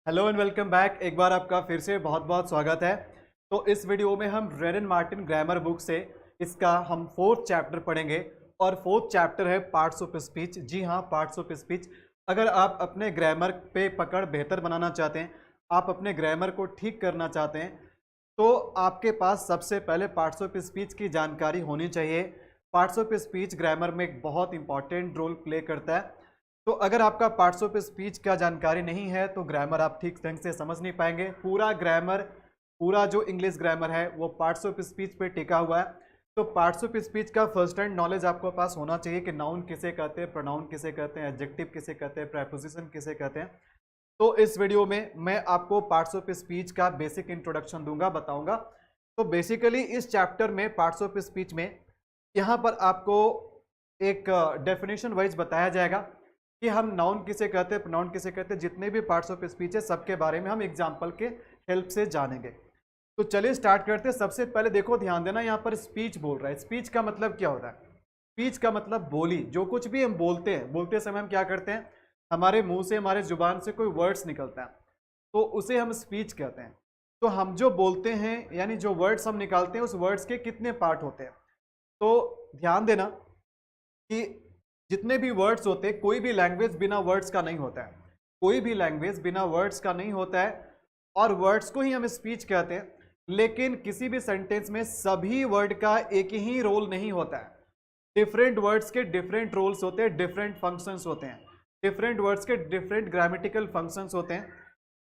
Hello and welcome back. एक बार आपका फिर से बहुत बहुत स्वागत है। तो इस वीडियो में हम rain and Martin grammar book से इसका हम फोर्थ चैप्टर पढ़ेंगे और फोर्थ चैप्टर है पार्ट्स ऑफ स्पीच। जी हाँ, पार्ट्स ऑफ स्पीच। अगर आप अपने ग्रामर पे पकड़ बेहतर बनाना चाहते हैं, आप अपने ग्रामर को ठीक करना चाहते हैं, तो आपके पास सबसे पहले पार्ट्स ऑफ स्पीच की जानकारी होनी चाहिए। पार्ट्स ऑफ स्पीच ग्रामर में एक बहुत इंपॉर्टेंट रोल प्ले करता है। तो अगर आपका पार्ट्स ऑफ स्पीच का जानकारी नहीं है तो ग्रामर आप ठीक ढंग से समझ नहीं पाएंगे। पूरा ग्रामर, पूरा जो इंग्लिश ग्रामर है वो पार्ट्स ऑफ स्पीच पे टिका हुआ है। तो पार्ट्स ऑफ स्पीच का फर्स्ट हैंड नॉलेज आपको पास होना चाहिए कि नाउन किसे कहते हैं, प्रोनाउन किसे कहते हैं, एडजेक्टिव किसे कहते हैं, प्रीपोजिशन किसे कहते हैं। तो इस वीडियो में मैं आपको पार्ट्स ऑफ स्पीच का बेसिक इंट्रोडक्शन दूंगा, बताऊंगा। तो बेसिकली इस चैप्टर में पार्ट्स ऑफ स्पीच में यहाँ पर आपको एक डेफिनेशन वाइज बताया जाएगा कि हम नाउन किसे कहते हैं, प्रोनाउन किसे कहते हैं, जितने भी पार्ट्स ऑफ स्पीच है सबके बारे में हम एग्जाम्पल के हेल्प से जानेंगे। तो चलिए स्टार्ट करते हैं। सबसे पहले देखो, ध्यान देना, यहाँ पर स्पीच बोल रहा है। स्पीच का मतलब क्या होता है? स्पीच का मतलब बोली। जो कुछ भी हम बोलते हैं, बोलते समय हम क्या करते हैं, हमारे मुंह से, हमारे जुबान से कोई वर्ड्स निकलता है तो उसे हम स्पीच कहते हैं। तो हम जो बोलते हैं यानी जो वर्ड्स हम निकालते हैं उस वर्ड्स के कितने पार्ट होते हैं। तो ध्यान देना कि जितने भी वर्ड्स होते हैं, कोई भी लैंग्वेज बिना वर्ड्स का नहीं होता है। कोई भी लैंग्वेज बिना वर्ड्स का नहीं होता है और वर्ड्स को ही हम स्पीच कहते हैं। लेकिन किसी भी सेंटेंस में सभी वर्ड का एक ही रोल नहीं होता है। डिफरेंट वर्ड्स के डिफरेंट रोल्स होते हैं, डिफरेंट फंक्शंस होते हैं, डिफरेंट वर्ड्स के डिफरेंट ग्रामेटिकल फंक्शंस होते हैं।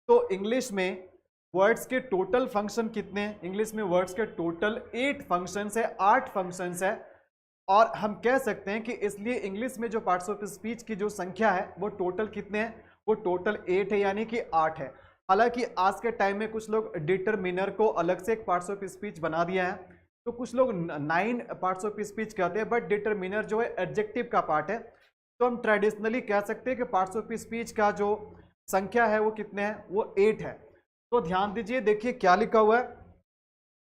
तो इंग्लिश में वर्ड्स के टोटल फंक्शन कितने हैं? इंग्लिश में वर्ड्स के टोटल 8 फंक्शंस है, 8 फंक्शंस है। और हम कह सकते हैं कि इसलिए इंग्लिश में जो पार्ट्स ऑफ स्पीच की जो संख्या है वो टोटल कितने हैं? वो टोटल 8 है, यानी कि 8 है। हालांकि आज के टाइम में कुछ लोग डिटरमिनर को अलग से एक पार्ट्स ऑफ स्पीच बना दिया है, तो कुछ लोग 9 पार्ट्स ऑफ स्पीच कहते हैं, बट डिटरमिनर जो है एडजेक्टिव का पार्ट है। तो हम ट्रेडिशनली कह सकते हैं कि पार्ट्स ऑफ स्पीच का जो संख्या है वो कितने हैं? वो 8 है। तो ध्यान दीजिए, देखिए क्या लिखा हुआ है।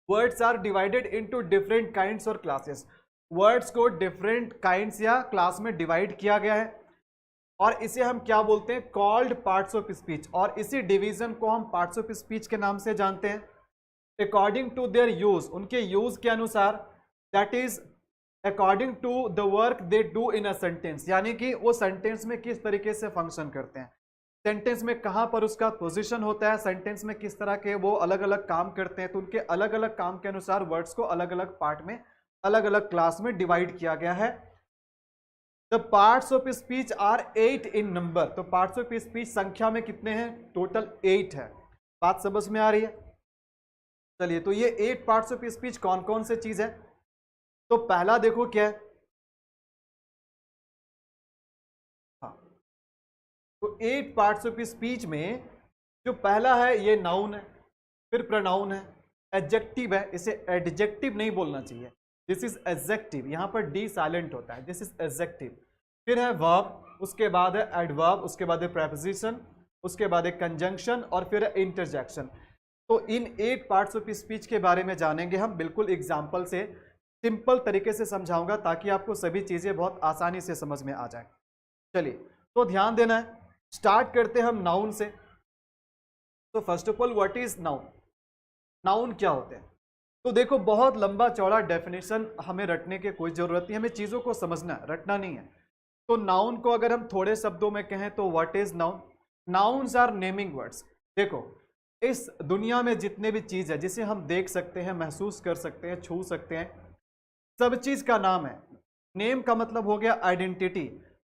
Words are divided into different kinds और क्लासेस। वर्ड्स को डिफरेंट काइंड्स या क्लास में डिवाइड किया गया है और इसे हम क्या बोलते हैं? Called parts of speech. और इसी डिवीजन को हम पार्ट्स ऑफ स्पीच के नाम से जानते हैं। अकॉर्डिंग टू देयर यूज, उनके यूज के अनुसार, that is according to the work they do in a sentence, यानी कि वो सेंटेंस में किस तरीके से फंक्शन करते हैं, सेंटेंस में कहां पर उसका पोजीशन होता है, सेंटेंस में किस तरह के वो अलग अलग काम करते हैं। तो उनके अलग अलग काम के अनुसार वर्ड्स को अलग अलग पार्ट में, अलग अलग क्लास में डिवाइड किया गया है। The parts of speech are 8 in number. तो पार्ट्स ऑफ स्पीच संख्या में कितने हैं? टोटल 8 है। बात समझ में आ रही है? चलिए, तो ये 8 पार्ट्स ऑफ स्पीच कौन कौन से चीज है? तो पहला देखो क्या है। हाँ, तो 8 पार्ट्स ऑफ स्पीच में जो पहला है ये नाउन है, फिर प्रोनाउन है, एडजेक्टिव है, इसे एडजेक्टिव नहीं बोलना चाहिए, दिस इज एडजेक्टिव, यहां पर डी साइलेंट होता है, दिस इज एडजेक्टिव। फिर है वर्ब, उसके बाद है एडवर्ब, उसके बाद है प्रीपोजिशन, उसके बाद है कंजंक्शन और फिर है इंटरजेक्शन। तो इन 8 पार्ट्स ऑफ स्पीच के बारे में जानेंगे हम, बिल्कुल एग्जाम्पल से, सिंपल तरीके से समझाऊंगा ताकि आपको सभी चीजें बहुत आसानी से समझ में आ जाए। चलिए, तो ध्यान देना है। स्टार्ट करते हैं हम नाउन से। तो first of all, what is noun? Noun क्या होते हैं? तो देखो, बहुत लंबा चौड़ा डेफिनेशन हमें रटने की कोई जरूरत नहीं, हमें चीजों को समझना है, रटना नहीं है। तो नाउन को अगर हम थोड़े शब्दों में कहें तो what is noun? Nouns are naming words. देखो, इस दुनिया में जितने भी चीज है जिसे हम देख सकते हैं, महसूस कर सकते हैं, छू सकते हैं, सब चीज का नाम है। नेम का मतलब हो गया आइडेंटिटी।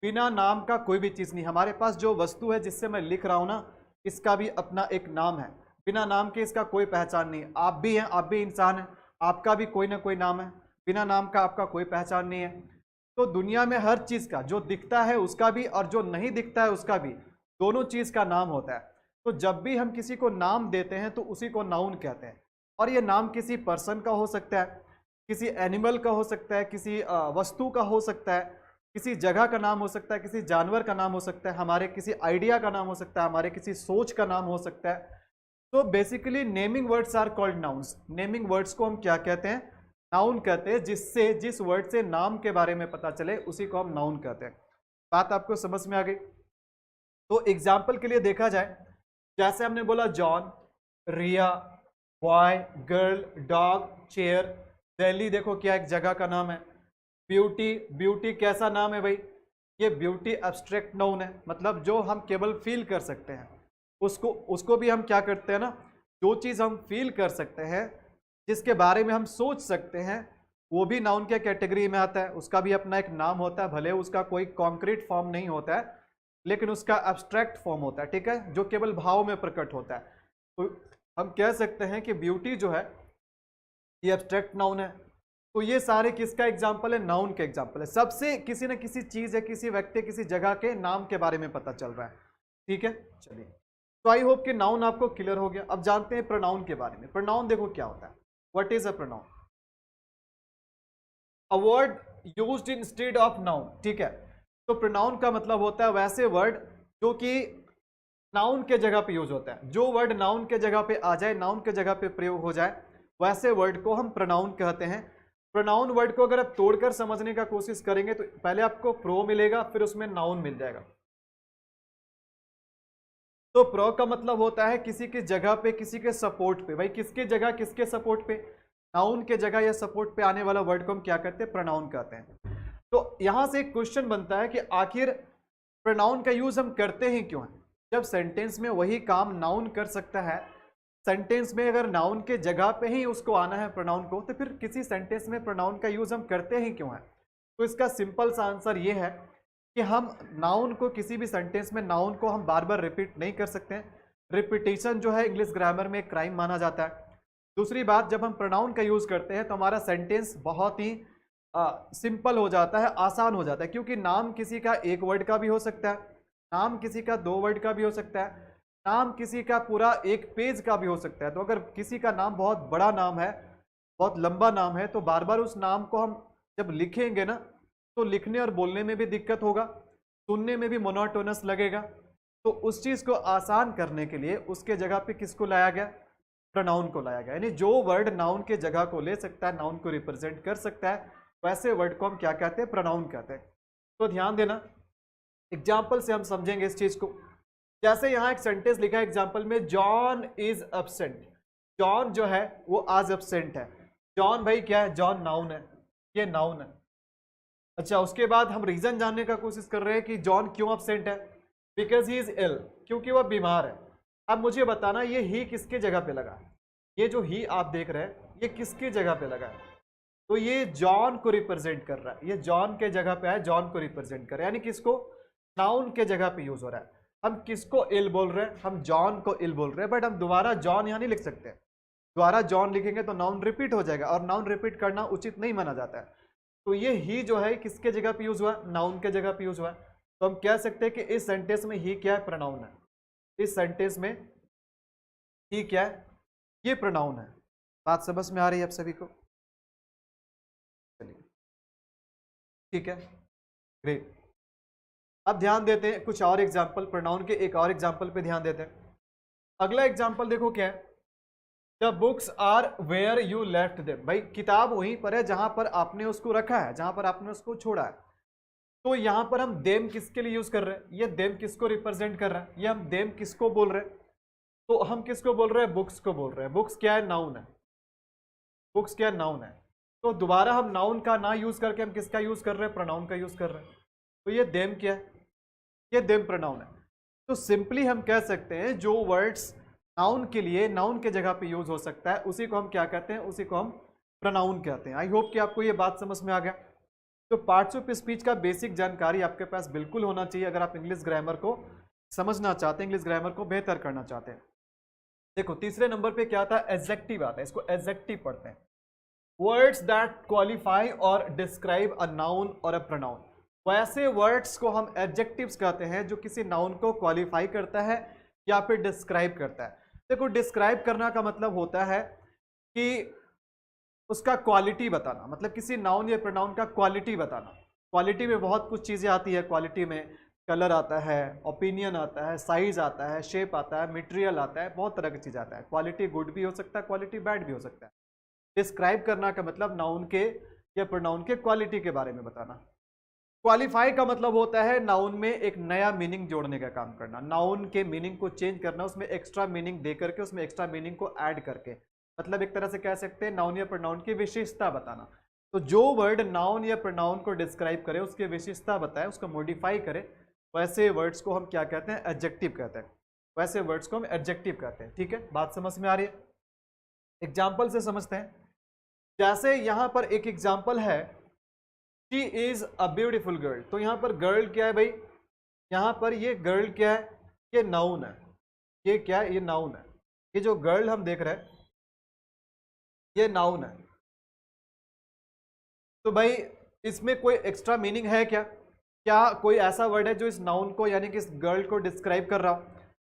बिना नाम का कोई भी चीज नहीं। हमारे पास जो वस्तु है जिससे मैं लिख रहा हूं ना, इसका भी अपना एक नाम है। बिना नाम के इसका कोई पहचान नहीं है। आप भी हैं, आप भी इंसान हैं, आपका भी कोई ना कोई नाम है। बिना नाम का आपका कोई पहचान नहीं है। तो दुनिया में हर चीज का, जो दिखता है उसका भी और जो नहीं दिखता है उसका भी, दोनों चीज का नाम होता है। तो जब भी हम किसी को नाम देते हैं तो उसी को नाउन कहते हैं। और ये नाम किसी पर्सन का हो सकता है, किसी एनिमल का हो सकता है, किसी वस्तु का हो सकता है, किसी जगह का नाम हो सकता है, किसी जानवर का नाम हो सकता है, हमारे किसी आइडिया का नाम हो सकता है, हमारे किसी सोच का नाम हो सकता है। तो basically naming words are called nouns. Naming words को हम क्या कहते हैं? नाउन कहते हैं। जिससे, जिस वर्ड से नाम के बारे में पता चले उसी को हम नाउन कहते हैं। बात आपको समझ में आ गई? तो एग्जाम्पल के लिए देखा जाए जैसे हमने बोला John, Riya, boy, girl, dog, chair. Delhi देखो क्या एक जगह का नाम है। ब्यूटी, ब्यूटी कैसा नाम है भाई? ये ब्यूटी एब्स्ट्रैक्ट नाउन है, मतलब जो हम केवल फील कर सकते हैं उसको उसको भी हम क्या करते हैं ना, जो चीज़ हम फील कर सकते हैं, जिसके बारे में हम सोच सकते हैं, वो भी नाउन के कैटेगरी में आता है। उसका भी अपना एक नाम होता है, भले उसका कोई कॉन्क्रीट फॉर्म नहीं होता है, लेकिन उसका एब्स्ट्रैक्ट फॉर्म होता है, ठीक है, जो केवल भाव में प्रकट होता है। तो हम कह सकते हैं कि ब्यूटी जो है ये एब्स्ट्रैक्ट नाउन है। तो ये सारे किसका एग्जाम्पल है? नाउन के एग्जाम्पल है। सबसे किसी न किसी चीज या किसी व्यक्ति, किसी जगह के नाम के बारे में पता चल रहा है, ठीक है। चलिए, तो आई होप कि नाउन आपको क्लियर हो गया। अब जानते हैं प्रोनाउन के बारे में। प्रोनाउन देखो क्या होता है। What is a pronoun? A word used instead of noun, ठीक है। तो प्रोनाउन का मतलब होता है वैसे वर्ड जो कि नाउन के जगह पे यूज होता है। जो वर्ड नाउन के जगह पे आ जाए, नाउन के जगह पे प्रयोग हो जाए, वैसे वर्ड को हम प्रोनाउन कहते हैं। प्रोनाउन वर्ड को अगर आप तोड़कर समझने का कोशिश करेंगे तो पहले आपको प्रो मिलेगा, फिर उसमें नाउन मिल जाएगा। तो प्रो का मतलब होता है किसी की जगह पे, किसी के सपोर्ट पे। भाई किसके जगह, किसके सपोर्ट पे? नाउन के जगह या सपोर्ट पे आने वाला वर्ड को हम क्या कहते हैं? प्रोनाउन कहते हैं। तो यहां से एक क्वेश्चन बनता है कि आखिर प्रोनाउन का यूज हम करते ही क्यों हैं? जब सेंटेंस में वही काम नाउन कर सकता है, सेंटेंस में अगर नाउन के जगह पे ही उसको आना है प्रोनाउन को, तो फिर किसी सेंटेंस में प्रोनाउन का यूज हम करते ही क्यों हैं? तो इसका सिंपल सा आंसर ये है कि हम नाउन को, किसी भी सेंटेंस में नाउन को हम बार बार रिपीट नहीं कर सकते हैं। रिपीटेशन जो है इंग्लिश ग्रामर में एक क्राइम माना जाता है। दूसरी बात, जब हम प्रोनाउन का यूज करते हैं तो हमारा सेंटेंस बहुत ही सिंपल हो जाता है, आसान हो जाता है, क्योंकि नाम किसी का एक वर्ड का भी हो सकता है, नाम किसी का दो वर्ड का भी हो सकता है, नाम किसी का पूरा एक पेज का भी हो सकता है। तो अगर किसी का नाम बहुत बड़ा नाम है, बहुत लंबा नाम है, तो बार बार उस नाम को हम जब लिखेंगे ना, तो लिखने और बोलने में भी दिक्कत होगा, सुनने में भी मोनोटोनस लगेगा। तो उस चीज को आसान करने के लिए उसके जगह पे किसको लाया गया? प्रोनाउन को लाया गया। यानी जो वर्ड नाउन के जगह को ले सकता है, नाउन को रिप्रेजेंट कर सकता है, वैसे वर्ड को हम क्या कहते हैं? प्रोनाउन कहते हैं। तो ध्यान देना, एग्जाम्पल से हम समझेंगे इस चीज को। जैसे यहां एक सेंटेंस लिखा है एग्जाम्पल में, जॉन इज एब्सेंट। जॉन जो है वो आज एब्सेंट है। जॉन भाई क्या है? जॉन नाउन है, ये नाउन है। अच्छा, उसके बाद हम रीजन जानने का कोशिश कर रहे हैं कि जॉन क्यों एब्सेंट है। बिकॉज ही इज इल, क्योंकि वह बीमार है। अब मुझे बताना, ये ही किसके जगह पे लगा? ये जो ही आप देख रहे हैं, ये किसकी जगह पे लगा है? तो ये जॉन को रिप्रेजेंट कर रहा है, ये जॉन के जगह पे है, जॉन को रिप्रेजेंट कर रहा है। यानी किसको? नाउन के जगह पे यूज हो रहा है। हम किसको इल बोल रहे हैं? हम जॉन को इल बोल रहे हैं। बट हम दोबारा जॉन यहाँ नहीं लिख सकते। दोबारा जॉन लिखेंगे तो नाउन रिपीट हो जाएगा, और नाउन रिपीट करना उचित नहीं माना जाता है। तो ये ही जो है किसके जगह पे यूज हुआ? नाउन के जगह पे यूज हुआ। तो हम कह सकते हैं कि इस सेंटेंस में ही क्या है? प्रोनाउन है। इस सेंटेंस में ही क्या है? ये प्रोनाउन है। बात समझ में आ रही है आप सभी को? चलिए, ठीक है, ग्रेट। अब ध्यान देते हैं कुछ और एग्जाम्पल, प्रोनाउन के एक और एग्जाम्पल पे ध्यान देते हैं। अगला एग्जाम्पल देखो क्या है। The books are where you left them. भाई किताब वहीं पर है जहां पर आपने उसको रखा है, जहां पर आपने उसको छोड़ा है। तो यहां पर हम देम किसके लिए यूज कर रहे हैं? ये देम किसको रिप्रेजेंट कर रहा है? ये हम देम किसको बोल रहे हैं? तो हम किसको बोल रहे हैं? बुक्स को बोल रहे हैं। बुक्स क्या है? नाउन है। बुक्स क्या है? नाउन है। तो दोबारा हम नाउन का ना यूज करके हम किसका यूज कर रहे हैं? प्रोनाउन का यूज कर रहे हैं। तो ये देम क्या है? ये देम प्रोनाउन है। तो सिंपली हम कह सकते हैं जो वर्ड्स नाउन के लिए, नाउन के जगह पे यूज हो सकता है, उसी को हम क्या कहते हैं? उसी को हम प्रोनाउन कहते हैं। आई होप कि आपको ये बात समझ में आ गया। तो पार्ट्स ऑफ स्पीच का बेसिक जानकारी आपके पास बिल्कुल होना चाहिए अगर आप इंग्लिश ग्रामर को समझना चाहते हैं, इंग्लिश ग्रामर को बेहतर करना चाहते हैं। देखो तीसरे नंबर पे क्या आता है? एडजेक्टिव आता है। इसको एडजेक्टिव पढ़ते हैं। वर्ड्स दैट क्वालिफाई और डिस्क्राइब अ नाउन और अ प्रोनाउन। वैसे वर्ड्स को हम एडजेक्टिव्स कहते हैं जो किसी नाउन को क्वालिफाई करता है या फिर डिस्क्राइब करता है। देखो डिस्क्राइब करना का मतलब होता है कि उसका क्वालिटी बताना, मतलब किसी नाउन या प्रोनाउन का क्वालिटी बताना। क्वालिटी में बहुत कुछ चीज़ें आती है। क्वालिटी में कलर आता है, ओपिनियन आता है, साइज आता है, शेप आता है, मटेरियल आता है, बहुत तरह की चीज़ आता है। क्वालिटी गुड भी हो सकता है, क्वालिटी बैड भी हो सकता है। डिस्क्राइब करना का मतलब नाउन के या प्रोनाउन के क्वालिटी के बारे में बताना। क्वालिफाई का मतलब होता है नाउन में एक नया मीनिंग जोड़ने का काम करना, नाउन के मीनिंग को चेंज करना, उसमें एक्स्ट्रा मीनिंग दे करके, उसमें एक्स्ट्रा मीनिंग को ऐड करके, मतलब एक तरह से कह सकते हैं नाउन या प्रोनाउन की विशेषता बताना। तो जो वर्ड नाउन या प्रोनाउन को डिस्क्राइब करे, उसकी विशेषता बताए, उसको मॉडिफाई करे, वैसे वर्ड्स को हम क्या कहते हैं? एडजेक्टिव कहते हैं। वैसे वर्ड्स को हम एडजेक्टिव कहते हैं। ठीक है, बात समझ में आ रही है? एग्जाम्पल से समझते हैं। जैसे यहां पर एक एग्जाम्पल है, she is a beautiful girl. तो यहां पर गर्ल क्या है भाई? यहां पर ये गर्ल क्या है? ये नाउन है। ये क्या है? ये नाउन है। ये जो गर्ल हम देख रहे हैं ये नाउन है। तो भाई इसमें कोई एक्स्ट्रा मीनिंग है क्या? क्या कोई ऐसा वर्ड है जो इस नाउन को यानी कि इस गर्ल को डिस्क्राइब कर रहा हो?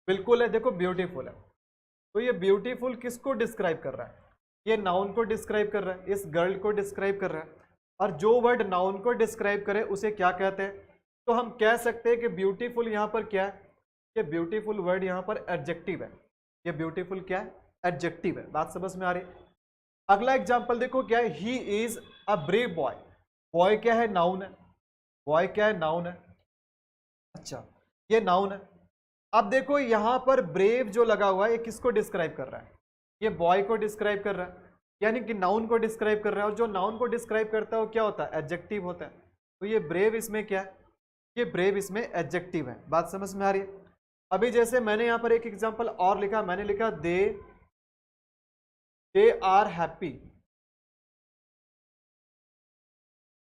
बिल्कुल है। देखो ब्यूटीफुल है, तो ये ब्यूटीफुल किसको डिस्क्राइब कर रहा है? ये नाउन को डिस्क्राइब कर रहा है, इस गर्ल को डिस्क्राइब कर रहा है। और जो वर्ड नाउन को डिस्क्राइब करे उसे क्या कहते हैं? तो हम कह सकते हैं कि ब्यूटीफुल यहाँ पर क्या है? ये ब्यूटीफुल वर्ड यहाँ पर एडजेक्टिव है। ये ब्यूटीफुल क्या है? एडजेक्टिव है। बात समझ में आ रही है? अगला एग्जाम्पल देखो क्या है, he is a brave boy. Boy क्या है? नाउन है। बॉय क्या है? नाउन है। अच्छा, ये नाउन है। अब देखो यहां पर ब्रेव जो लगा हुआ है ये किसको डिस्क्राइब कर रहा है? ये बॉय को डिस्क्राइब कर रहा है, यानी कि नाउन को डिस्क्राइब कर रहा है। और जो नाउन को डिस्क्राइब करता है वो क्या होता है? एडजेक्टिव होता है। तो ये ब्रेव इसमें क्या है? ये ब्रेव इसमें एडजेक्टिव है। बात समझ में आ रही है? अभी जैसे मैंने यहां पर एक एग्जांपल और लिखा, मैंने लिखा they are happy.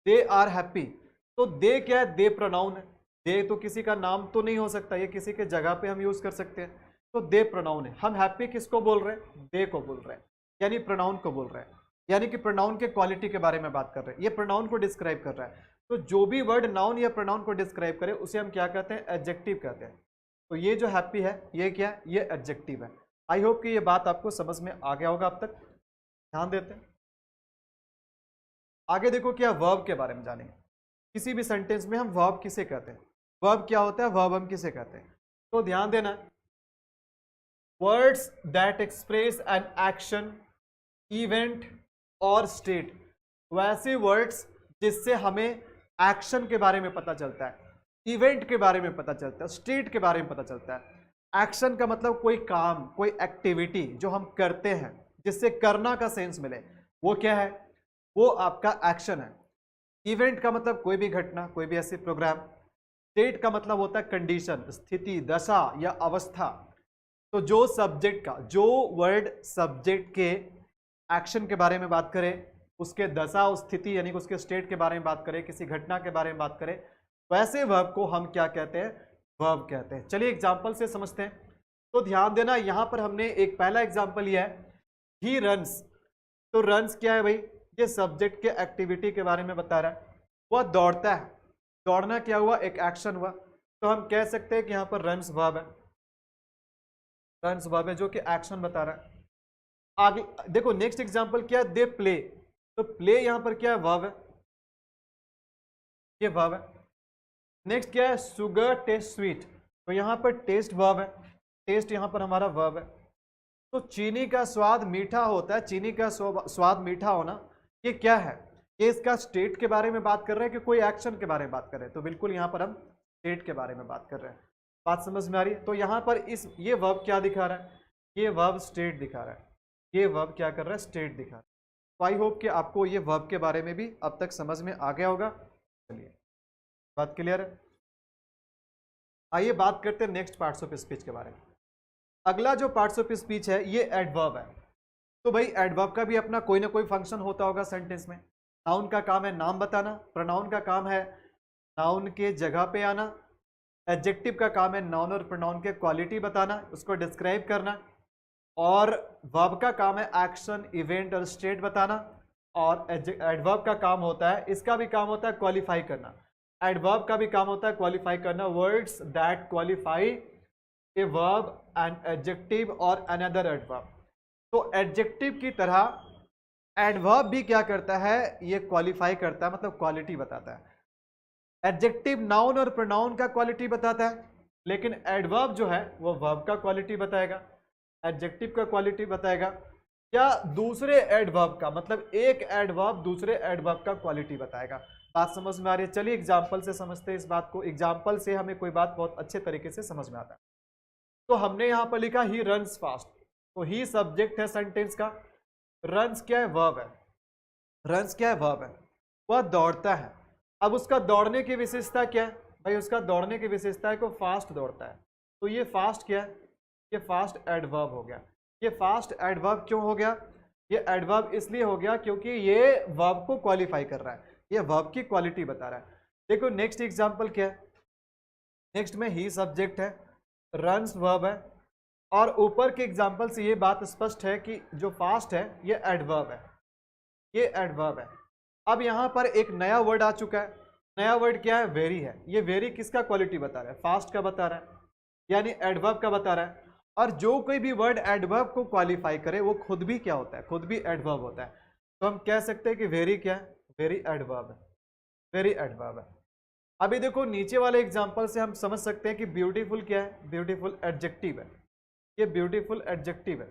They are happy. तो दे क्या है? दे प्रोनाउन है। दे तो किसी का नाम तो नहीं हो सकता, ये किसी के जगह पे हम यूज कर सकते हैं। तो दे प्रोनाउन है। हम हैप्पी किसको बोल रहे हैं? दे को बोल रहे हैं, यानी प्रोनाउन को बोल रहे हैं, यानी कि प्रोनाउन के क्वालिटी के बारे में बात कर रहे हैं। ये प्रोनाउन को डिस्क्राइब कर रहा है। तो जो भी वर्ड नाउन या प्रोनाउन को डिस्क्राइब करे उसे हम क्या कहते हैं? एडजेक्टिव कहते हैं। तो ये जो हैप्पी है ये क्या है? ये एडजेक्टिव है। आई होप कि ये बात आपको समझ में आ गया होगा अब तक। ध्यान देते हैं आगे। देखो क्या वर्ब के बारे में जानेंगे। किसी भी सेंटेंस में हम वर्ब किसे कहते हैं? वर्ब क्या होता है? वर्ब हम किसे कहते हैं? तो ध्यान देना, words that express an action, event और स्टेट। वैसे वर्ड्स जिससे हमें एक्शन के बारे में पता चलता है, इवेंट के बारे में पता चलता है, स्टेट के बारे में पता चलता है। एक्शन का मतलब कोई काम, कोई एक्टिविटी जो हम करते हैं जिससे करना का सेंस मिले, वो क्या है? वो आपका एक्शन है। इवेंट का मतलब कोई भी घटना, कोई भी ऐसी प्रोग्राम। स्टेट का मतलब होता है कंडीशन, स्थिति, दशा या अवस्था। तो जो सब्जेक्ट का, जो वर्ड सब्जेक्ट के एक्शन के बारे में बात करे, उसके दशा स्थिति यानी कि उसके स्टेट के बारे में बात करें, किसी घटना के बारे में बात करें, वैसे वर्ब को हम क्या कहते हैं? वर्ब कहते हैं। चलिए एग्जाम्पल से समझते हैं। तो ध्यान देना, यहां पर हमने एक पहला एग्जाम्पल लिया है, ही रन्स। तो रन्स क्या है भाई? ये सब्जेक्ट के एक्टिविटी के बारे में बता रहा है। वह दौड़ता है। दौड़ना क्या हुआ? एक एक्शन हुआ। तो हम कह सकते हैं कि यहां पर रन्स वर्ब है। रन्स वर्ब है जो कि एक्शन बता रहा है। आगे देखो नेक्स्ट एग्जांपल क्या है? They play. तो प्ले यहां पर क्या है? वर्ब है। ये वर्ब है। नेक्स्ट क्या है? Sugar test sweet. तो यहां पर टेस्ट वर्ब है। टेस्ट यहां पर हमारा वर्ब है। तो चीनी का स्वाद मीठा होता है। चीनी का स्वाद मीठा होना ये क्या है? ये इसका स्टेट के बारे में बात कर रहे हैं कि कोई एक्शन के बारे में बात कर रहे हैं? तो बिल्कुल यहां पर हम स्टेट के बारे में बात कर रहे हैं। बात समझ में आ रही है? तो यहां पर ये वर्ब क्या दिखा रहा है? ये वर्ब स्टेट दिखा रहा है। ये वर्ब क्या कर रहा है? स्टेट दिखा रहा है। तो आई होप कि आपको ये वर्ब के बारे में भी अब तक समझ में आ गया होगा। चलिए बात क्लियर है। आइए बात करते हैं नेक्स्ट पार्ट्स ऑफ स्पीच के बारे में। अगला जो पार्ट्स ऑफ स्पीच है ये एडवर्ब है। तो भाई एडवर्ब का भी अपना कोई ना कोई फंक्शन होता होगा सेंटेंस में। नाउन का काम है नाम बताना, प्रोनाउन का काम है नाउन के जगह पे आना, एडजेक्टिव का काम है नाउन और प्रोनाउन के क्वालिटी बताना, उसको डिस्क्राइब करना, और वर्ब का काम है एक्शन, इवेंट और स्टेट बताना। और एडवर्ब का काम होता है, इसका भी काम होता है क्वालिफाई करना। एडवर्ब का भी काम होता है क्वालिफाई करना, words that qualify a verb, an adjective और अनदर एडवर्ब। तो एडजेक्टिव की तरह एडवर्ब भी क्या करता है? ये क्वालिफाई करता है, मतलब क्वालिटी बताता है। एडजेक्टिव नाउन और प्रोनाउन का क्वालिटी बताता है, लेकिन एडवर्ब जो है वो वर्ब का क्वालिटी बताएगा, एडजेक्टिव का क्वालिटी बताएगा, या दूसरे एडवर्ब का, मतलब एक एडवर्ब दूसरे एडवर्ब का क्वालिटी बताएगा। बात समझ में आ रही है? चलिए एग्जाम्पल से समझते हैं इस बात को। एग्जाम्पल से हमें कोई बात बहुत अच्छे तरीके से समझ में आता है। तो हमने यहाँ पर लिखा ही रन्स फास्ट, तो ही सब्जेक्ट है सेंटेंस का, रन्स क्या है? वर्ब है। रन्स क्या है? वर्ब है। वह दौड़ता है। अब उसका दौड़ने की विशेषता क्या है भाई? उसका दौड़ने की विशेषता है कि फास्ट दौड़ता है। तो ये फास्ट क्या है? ये फास्ट एडवर्ब हो गया। ये फास्ट एडवर्ब क्यों हो गया? ये एडवर्ब इसलिए हो गया क्योंकि ये वर्ब को क्वालिफाई कर रहा है, ये वर्ब की क्वालिटी बता रहा है। देखो नेक्स्ट एग्जांपल क्या है? नेक्स्ट में ही सब्जेक्ट है, रन्स वर्ब है, और ऊपर के एग्जांपल से ये बात स्पष्ट है कि जो फास्ट है ये एडवर्ब है, ये एडवर्ब है। अब यहाँ पर एक नया वर्ड आ चुका है। नया वर्ड क्या है? वेरी है। ये वेरी किसका क्वालिटी बता रहा है? फास्ट का बता रहा है, यानी एडवर्ब का बता रहा है। और जो कोई भी वर्ड एडवर्ब को क्वालिफाई करे वो खुद भी क्या होता है? खुद भी एडवर्ब होता है। तो हम कह सकते हैं कि वेरी क्या है? वेरी एडवर्ब है, वेरी एडवर्ब है। अभी देखो नीचे वाले एग्जांपल से हम समझ सकते हैं कि ब्यूटीफुल क्या है? ब्यूटीफुल एडजेक्टिव है, ये ब्यूटीफुल एडजेक्टिव है।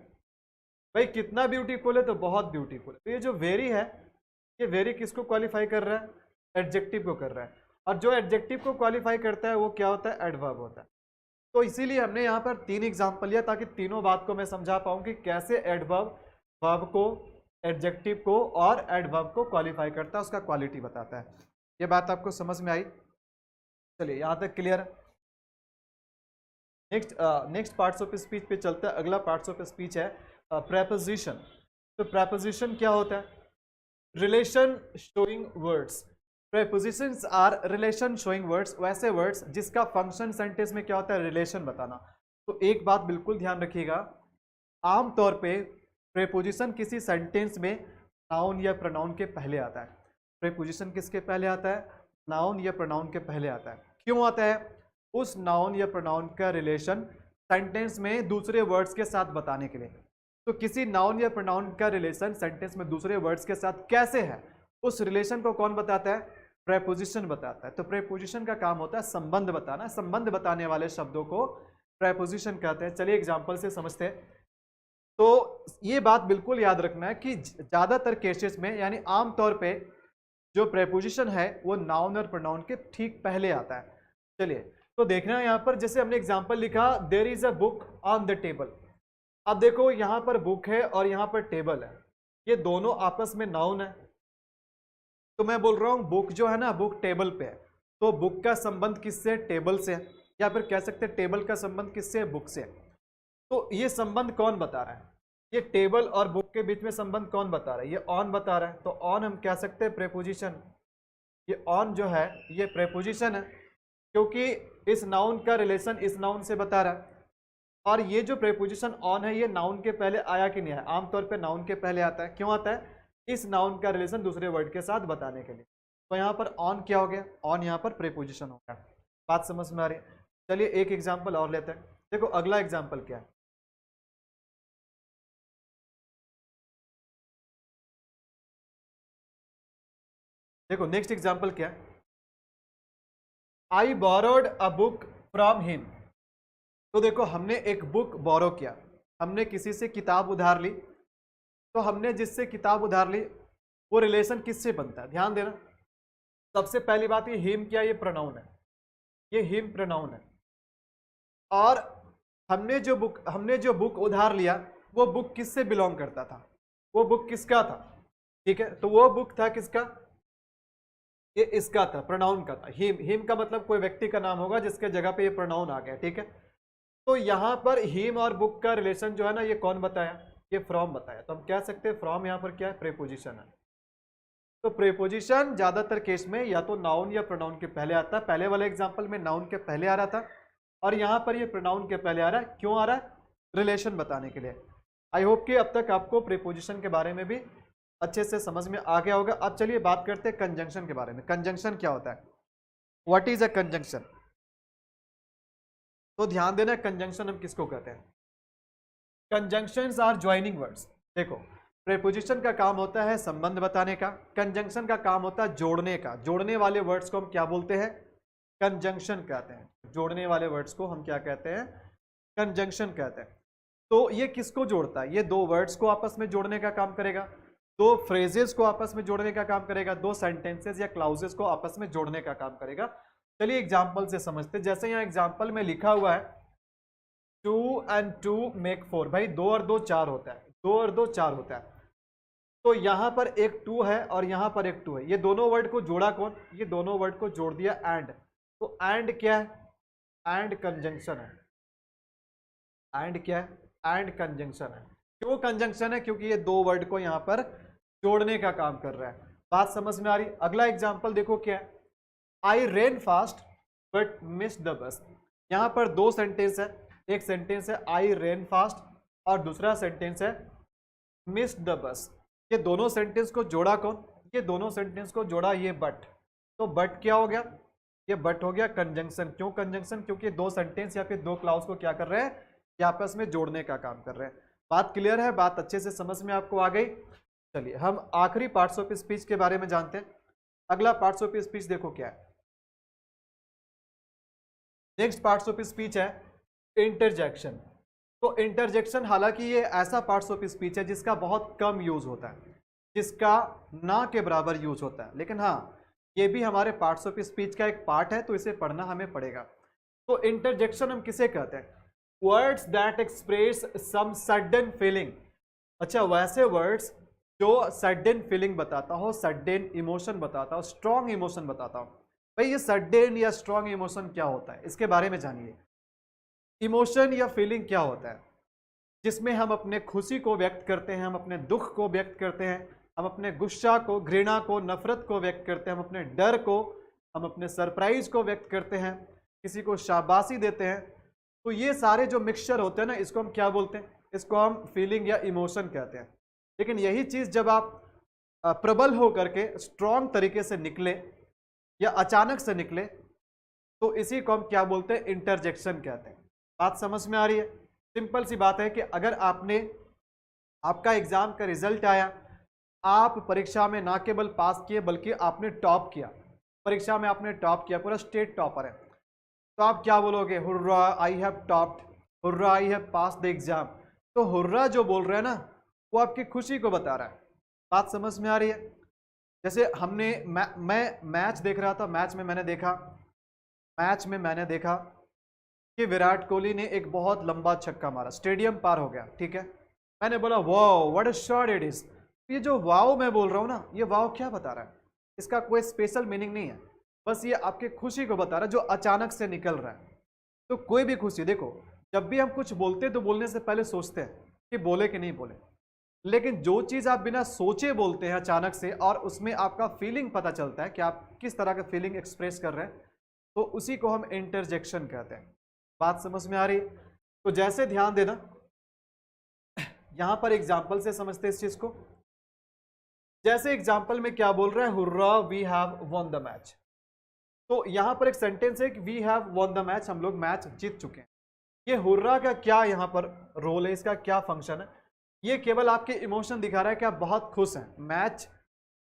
भाई कितना ब्यूटीफुल है? तो बहुत ब्यूटीफुल है। तो ये जो वेरी है, ये वेरी किसको क्वालिफाई कर रहा है? एडजेक्टिव को कर रहा है। और जो एडजेक्टिव को क्वालिफाई करता है वो क्या होता है? एडवर्ब होता है। तो इसीलिए हमने यहाँ पर 3 एग्जाम्पल लिया ताकि तीनों बात को मैं समझा पाऊँ कि कैसे एडवर्ब वर्ब को, एडजेक्टिव को और एडवर्ब को क्वालिफाई करता है, उसका क्वालिटी बताता है। ये बात आपको समझ में आई? चलिए यहाँ तक क्लियर है। नेक्स्ट पार्ट्स ऑफ स्पीच पे चलता है। अगला पार्ट्स ऑफ स्पीच है प्रेपोजिशन। तो प्रेपोजिशन क्या होता है? Relation showing words. Prepositions are relation showing words, वैसे वर्ड्स जिसका फंक्शन सेंटेंस में क्या होता है? रिलेशन बताना। तो एक बात बिल्कुल ध्यान रखिएगा, आमतौर पे प्रेपोजिशन किसी सेंटेंस में नाउन या प्रोनाउन के पहले आता है। प्रेपोजिशन किसके पहले आता है? नाउन या प्रोनाउन के पहले आता है। क्यों आता है? उस नाउन या प्रोनाउन का रिलेशन सेंटेंस में दूसरे वर्ड्स के साथ बताने के लिए। तो किसी नाउन या प्रोनाउन का रिलेशन सेंटेंस में दूसरे वर्ड्स के साथ कैसे है, उस रिलेशन को कौन बताता है? प्रेपोजिशन बताता है। तो प्रेपोजिशन का काम होता है संबंध बताना। संबंध बताने वाले शब्दों को प्रेपोजिशन कहते हैं। चलिए एग्जांपल से समझते हैं। तो ये बात बिल्कुल याद रखना है कि ज्यादातर केसेस में, यानी आमतौर पे जो प्रेपोजिशन है वो नाउन और प्रोनाउन के ठीक पहले आता है। चलिए तो देखना है यहाँ पर, जैसे हमने एग्जांपल लिखा, there is a book on the table. अब देखो यहाँ पर बुक है और यहाँ पर टेबल है, ये दोनों आपस में नाउन है। तो मैं बोल रहा हूँ बुक जो है ना, बुक टेबल पे है, तो बुक का संबंध किससे? टेबल से। या फिर कह सकते हैं टेबल का संबंध किससे? बुक से। तो ये संबंध कौन बता रहा है? ये टेबल और बुक के बीच में संबंध कौन बता रहा है? ये ऑन बता रहा है। तो ऑन हम कह सकते हैं प्रेपोजिशन। ये ऑन जो है ये प्रेपोजिशन है, क्योंकि इस नाउन का रिलेशन इस नाउन से बता रहा है। और ये जो प्रेपोजिशन ऑन है ये नाउन के पहले आया कि नहीं आया? आमतौर पे नाउन के पहले आता है। क्यों आता है? इस नाउन का रिलेशन दूसरे वर्ड के साथ बताने के लिए। तो यहाँ पर ऑन क्या हो गया? ऑन यहाँ पर प्रेपोजिशन हो गया। बात समझ में आ रही है? चलिए एक एग्जाम्पल और लेते हैं। देखो अगला एग्जाम्पल क्या है? देखो नेक्स्ट एग्जाम्पल क्या है? I borrowed a book from him. तो देखो हमने एक बुक बोरो किया, हमने किसी से किताब उधार ली। तो हमने जिससे किताब उधार ली वो रिलेशन किससे बनता है? ध्यान देना। सबसे पहली बात, ये हिम क्या? ये प्रोनाउन है, ये हिम प्रोनाउन है। और हमने जो बुक उधार लिया वो बुक किससे बिलोंग करता था? वो बुक किसका था? ठीक है, तो वो बुक था किसका? ये इसका था, प्रोनाउन का था। हिम, हिम का मतलब कोई व्यक्ति का नाम होगा जिसके जगह पे ये प्रोनाउन आ गया। ठीक है, तो यहां पर हिम और बुक का रिलेशन जो है ना, ये कौन बताया? ये फ्रॉम बताया। तो हम कह सकते हैं फ्रॉम यहाँ पर क्या है? प्रेपोजिशन है। तो प्रेपोजिशन ज्यादातर केस में या तो नाउन या प्रोनाउन के पहले आता है। पहले वाले एग्जांपल में नाउन के पहले आ रहा था और यहाँ पर ये प्रोनाउन के पहले आ रहा है। क्यों आ रहा है? रिलेशन बताने के लिए। आई होप कि अब तक आपको प्रेपोजिशन के बारे में भी अच्छे से समझ में आ गया होगा। अब चलिए बात करते हैं कंजंक्शन के बारे में। कंजंक्शन क्या होता है? What is a conjunction? तो ध्यान देना, कंजंक्शन हम किसको कहते हैं? Conjunctions are joining words. देखो प्रेपोजिशन का काम होता है संबंध बताने का, कंजंक्शन का काम होता है जोड़ने का। जोड़ने वाले वर्ड्स को हम क्या बोलते हैं? कंजंक्शन कहते हैं। जोड़ने वाले वर्ड्स को हम क्या कहते हैं? कंजंक्शन कहते हैं। तो ये किसको जोड़ता है? ये दो वर्ड्स को आपस में जोड़ने का काम करेगा। दो फ्रेजेस को आपस में जोड़ने का काम करेगा, दो सेंटेंसेस या क्लाउजेस को आपस में जोड़ने का काम करेगा। चलिए एग्जाम्पल से समझते हैं। जैसे यहाँ एग्जाम्पल में लिखा हुआ है 2 and 2 make 4, भाई 2 और 2 4 होता है, 2 और 2 4 होता है। तो यहां पर एक 2 है और यहां पर एक 2 है, ये दोनों वर्ड को जोड़ा कौन? ये दोनों वर्ड को जोड़ दिया एंड। तो एंड क्या है? एंड कंजंक्शन है। एंड क्या है? एंड कंजंक्शन है। क्यों कंजंक्शन है? क्योंकि ये दो वर्ड को यहां पर जोड़ने का काम कर रहा है। बात समझ में आ रही? अगला एग्जाम्पल देखो क्या है, I ran fast but miss the bus. यहां पर दो सेंटेंस है, एक सेंटेंस है आई रेन फास्ट और दूसरा सेंटेंस है मिस द बस। ये दोनों सेंटेंस को जोड़ा कौन? ये दोनों सेंटेंस को जोड़ा ये बट। तो बट क्या हो गया? ये बट हो गया कंजंक्शन। क्यों कंजंक्शन? क्योंकि दो सेंटेंस या फिर दो क्लाउज को क्या कर रहे हैं? ये आपस में जोड़ने का काम कर रहे हैं। बात क्लियर है? बात अच्छे से समझ में आपको आ गई? चलिए हम आखिरी पार्ट्स ऑफ स्पीच के बारे में जानते हैं। अगला पार्ट्स ऑफ स्पीच देखो क्या है। नेक्स्ट पार्ट्स ऑफ स्पीच है इंटरजेक्शन। तो इंटरजेक्शन हालांकि ये ऐसा पार्ट्स ऑफ स्पीच है जिसका बहुत कम यूज होता है, जिसका ना के बराबर यूज होता है, लेकिन हाँ ये भी हमारे पार्ट्स ऑफ स्पीच का एक पार्ट है, तो इसे पढ़ना हमें पड़ेगा। तो इंटरजेक्शन हम किसे कहते हैं? Words that express some sudden feeling. अच्छा, वैसे वर्ड्स जो सडन फीलिंग बताता हो, सडन इमोशन बताता हो, स्ट्रॉन्ग इमोशन बताता हो। भाई ये सडन या स्ट्रॉन्ग इमोशन क्या होता है, इसके बारे में जानिए। इमोशन या फीलिंग क्या होता है? जिसमें हम अपने खुशी को व्यक्त करते हैं, हम अपने दुख को व्यक्त करते हैं, हम अपने गुस्सा को, घृणा को, नफरत को व्यक्त करते हैं, हम अपने डर को, हम अपने सरप्राइज को व्यक्त करते हैं, किसी को शाबाशी देते हैं। तो ये सारे जो मिक्सचर होते हैं ना, इसको हम क्या बोलते हैं? इसको हम फीलिंग या इमोशन कहते हैं। लेकिन यही चीज जब आप प्रबल हो करके स्ट्रॉन्ग तरीके से निकले या अचानक से निकले, तो इसी को हम क्या बोलते हैं? इंटरजेक्शन कहते हैं। बात समझ में आ रही है? सिंपल सी बात है कि अगर आपका एग्जाम का रिजल्ट आया, आप परीक्षा में ना केवल पास किए बल्कि आपने टॉप किया, परीक्षा में आपने टॉप किया, पूरा स्टेट टॉपर है, तो आप क्या बोलोगे? Hurrah I have topped, hurrah I have pass the exam. तो हुर्रा जो बोल रहे हैं ना, वो आपकी खुशी को बता रहा है। बात समझ में आ रही है? जैसे हमने मैं मैच देख रहा था, मैच में मैंने देखा कि विराट कोहली ने एक बहुत लंबा छक्का मारा, स्टेडियम पार हो गया, ठीक है। मैंने बोला wow what a shot it is. ये जो वाओ मैं बोल रहा हूँ ना, ये वाओ क्या बता रहा है? इसका कोई स्पेशल मीनिंग नहीं है, बस ये आपकी खुशी को बता रहा है जो अचानक से निकल रहा है। तो कोई भी खुशी, देखो जब भी हम कुछ बोलते हैं तो बोलने से पहले सोचते हैं कि बोले कि नहीं बोले, लेकिन जो चीज़ आप बिना सोचे बोलते हैं अचानक से और उसमें आपका फीलिंग पता चलता है कि आप किस तरह का फीलिंग एक्सप्रेस कर रहे हैं, तो उसी को हम इंटरजेक्शन कहते हैं। बात समझ में आ रही है? तो जैसे ध्यान देना, यहां पर एग्जाम्पल से समझते हैं इस चीज को। जैसे एग्जाम्पल में क्या बोल रहा है? Hurrah we have won the match. तो यहां पर एक सेंटेंस है कि we have won the match, हम लोग मैच जीत चुके हैं। ये हुर्रा का क्या यहां पर रोल है, इसका क्या फंक्शन है? ये केवल आपके इमोशन दिखा रहा है कि आप बहुत खुश हैं, मैच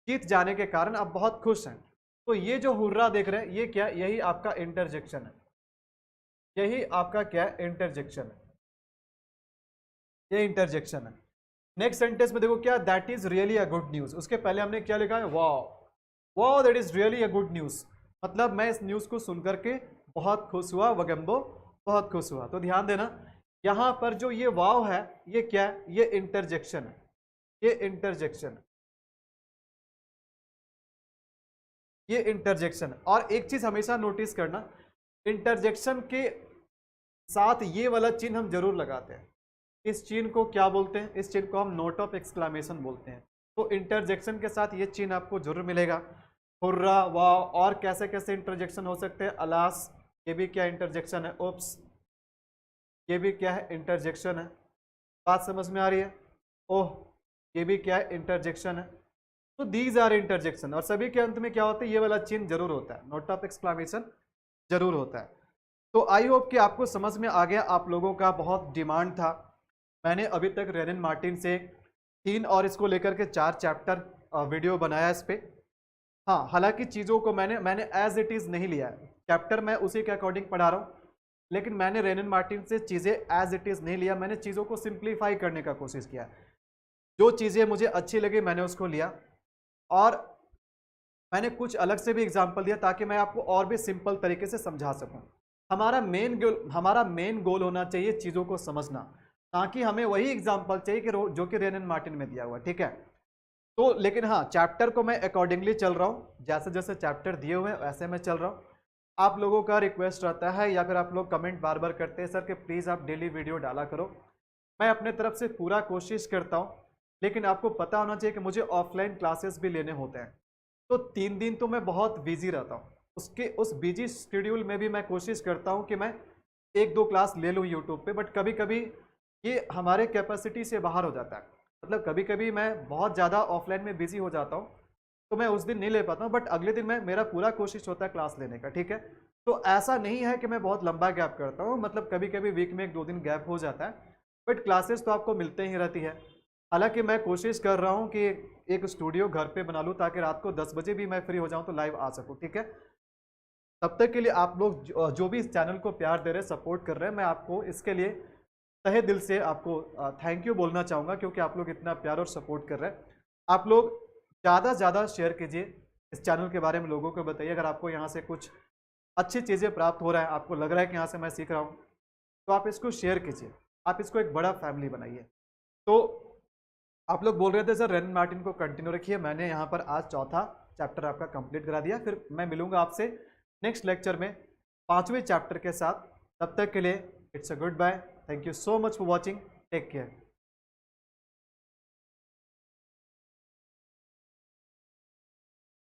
जीत जाने के कारण आप बहुत खुश हैं। तो ये जो हुर्रा देख रहे हैं, ये क्या? यही आपका इंटरजेक्शन है। यही आपका क्या है? इंटरजेक्शन है। ये इंटरजेक्शन है। नेक्स्ट सेंटेंस में देखो क्या, that is really a good news. उसके पहले हमने क्या लिखा है? Wow, wow that is really a good news, मतलब मैं इस न्यूज को सुनकर के बहुत खुश हुआ, वगैम्बो बहुत खुश हुआ। तो ध्यान देना, यहां पर जो ये वाव है, ये क्या है? ये इंटरजेक्शन है। ये इंटरजेक्शन है, ये इंटरजेक्शन। और एक चीज हमेशा नोटिस करना, इंटरजेक्शन के साथ ये वाला चिन्ह हम जरूर लगाते हैं। इस चिन्ह को क्या बोलते हैं? इस चिन्ह को हम नोट ऑफ एक्सक्लामेशन बोलते हैं। तो इंटरजेक्शन के साथ ये चिन्ह आपको जरूर मिलेगा। हुर्रा, वाह, और कैसे कैसे इंटरजेक्शन हो सकते हैं? अलास, ये भी क्या इंटरजेक्शन है? ओप्स, ये भी क्या है? इंटरजेक्शन है। बात समझ में आ रही है? ओह, ये भी क्या है? इंटरजेक्शन है। तो दीज आर इंटरजेक्शन, और सभी के अंत में क्या होता है? ये वाला चिन्ह जरूर होता है, नोट ऑफ एक्सक्लामेशन जरूर होता है। तो आई होप कि आपको समझ में आ गया। आप लोगों का बहुत डिमांड था, मैंने अभी तक रेनिन मार्टिन से 3 और इसको लेकर के 4 चैप्टर वीडियो बनाया इस पे। हाँ, हालांकि चीज़ों को मैंने एज इट इज़ नहीं लिया है, चैप्टर मैं उसी के अकॉर्डिंग पढ़ा रहा हूँ, लेकिन मैंने रेनिन मार्टिन से चीज़ें एज इट इज़ नहीं लिया, मैंने चीज़ों को सिंप्लीफाई करने का कोशिश किया। जो चीज़ें मुझे अच्छी लगी मैंने उसको लिया, और मैंने कुछ अलग से भी एग्जाम्पल दिया ताकि मैं आपको और भी सिंपल तरीके से समझा सकूं। हमारा मेन गोल होना चाहिए चीज़ों को समझना, ताकि हमें वही एग्जाम्पल चाहिए कि जो कि रेन एंड मार्टिन में दिया हुआ, ठीक है। तो लेकिन हाँ, चैप्टर को मैं अकॉर्डिंगली चल रहा हूँ, जैसे जैसे चैप्टर दिए हुए हैं वैसे मैं चल रहा हूँ। आप लोगों का रिक्वेस्ट रहता है या फिर आप लोग कमेंट बार बार करते हैं सर कि प्लीज़ आप डेली वीडियो डाला करो। मैं अपने तरफ से पूरा कोशिश करता हूँ, लेकिन आपको पता होना चाहिए कि मुझे ऑफलाइन क्लासेस भी लेने होते हैं। तो 3 दिन तो मैं बहुत बिजी रहता हूँ, उस बिजी शेड्यूल में भी मैं कोशिश करता हूँ कि मैं 1-2 क्लास ले लूँ यूट्यूब पे, बट कभी कभी ये हमारे कैपेसिटी से बाहर हो जाता है। मतलब कभी कभी मैं बहुत ज़्यादा ऑफलाइन में बिजी हो जाता हूँ, तो मैं उस दिन नहीं ले पाता हूँ, बट अगले दिन मेरा पूरा कोशिश होता है क्लास लेने का, ठीक है। तो ऐसा नहीं है कि मैं बहुत लंबा गैप करता हूँ, मतलब कभी कभी वीक में 1-2 दिन गैप हो जाता है, बट क्लासेस तो आपको मिलते ही रहती है। हालांकि मैं कोशिश कर रहा हूँ कि एक स्टूडियो घर पे बना लूँ ताकि रात को 10 बजे भी मैं फ्री हो जाऊँ तो लाइव आ सकूँ, ठीक है। तब तक के लिए आप लोग जो भी इस चैनल को प्यार दे रहे हैं, सपोर्ट कर रहे हैं, मैं आपको इसके लिए तहे दिल से आपको थैंक यू बोलना चाहूँगा, क्योंकि आप लोग इतना प्यार और सपोर्ट कर रहे हैं। आप लोग ज़्यादा से ज़्यादा शेयर कीजिए इस चैनल के बारे में, लोगों को बताइए। अगर आपको यहाँ से कुछ अच्छी चीज़ें प्राप्त हो रहा है, आपको लग रहा है कि यहाँ से मैं सीख रहा हूँ, तो आप इसको शेयर कीजिए, आप इसको एक बड़ा फैमिली बनाइए। तो आप लोग बोल रहे थे सर रेन मार्टिन को कंटिन्यू रखिए, मैंने यहाँ पर आज चौथा चैप्टर आपका कंप्लीट करा दिया। फिर मैं मिलूंगा आपसे नेक्स्ट लेक्चर में 5वें चैप्टर के साथ। तब तक के लिए it's a goodbye, thank you so much for watching, take care.